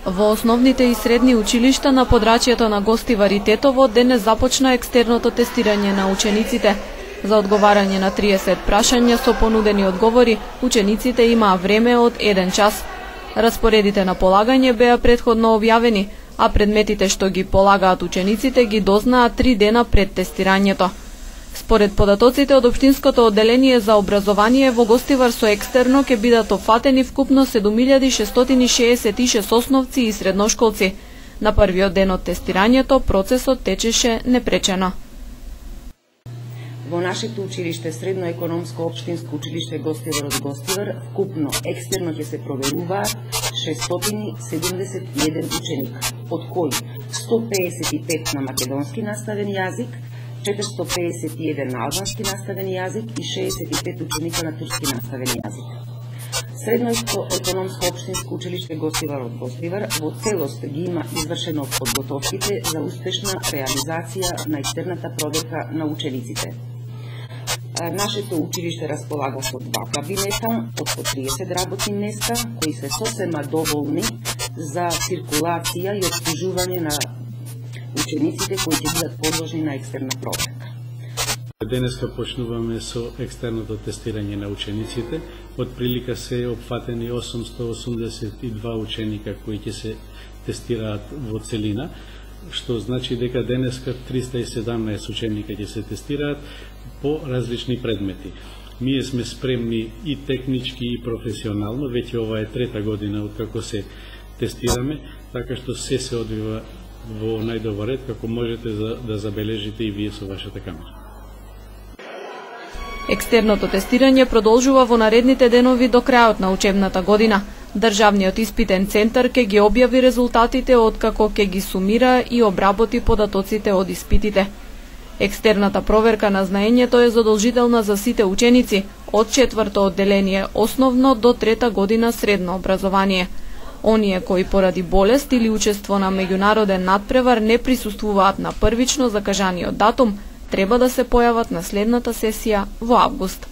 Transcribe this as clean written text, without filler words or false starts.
Во основните и средни училишта на подрачјето на Гостивар и Тетово денес започна екстерното тестирање на учениците. За одговарање на 30 прашања со понудени одговори, учениците имаа време од 1 час. Распоредите на полагање беа претходно објавени, а предметите што ги полагаат учениците ги дознаат 3 дена пред тестирањето. Според податоците од Општинското одделение за образование во Гостивар со екстерно ќе бидат опфатени вкупно 7666 основци и средношколци. На првиот ден од тестирањето процесот течеше непречено. Во нашето училиште, Средно економско општинско училиште Гостивар од Гостивар, вкупно екстерно ќе се проверуваат 671 ученика, од кои 155 на македонски наставен јазик, 451 на албански наставен јазик и 65 ученика на турски наставен јазик. Средно економско општинско училиште Гостивар од Гостивар во целост ги има извршено подготовките за успешна реализација на екстерната проверка на учениците. Нашето училиште располага со 2 кабинета од по 30 работни места, кои се сосема доволни за циркулација и обслужување на учениците кои ќе бидат подложни на екстерна проверка. Денеска почнуваме со екстерното тестирање на учениците. Од прилика се опфатени 882 ученика кои ќе се тестираат во целина, што значи дека денеска 317 ученика ќе се тестираат по различни предмети. Ние сме спремни и технички и професионално, веќе ова е 3-та година откако се тестираме, така што се одвива во најдобар ред, како можете да забележите и вие со вашата камера. Екстерното тестирање продолжува во наредните денови до крајот на учебната година. Државниот испитен центар ќе ги објави резултатите откако ќе ги сумира и обработи податоците од испитите. Екстерната проверка на знаењето е задолжителна за сите ученици од 4-то одделение основно до 3-та година средно образование. Оние кои поради болест или учество на меѓународен надпревар не присуствуваат на првично закажаниот датум, треба да се појават на следната сесија во август.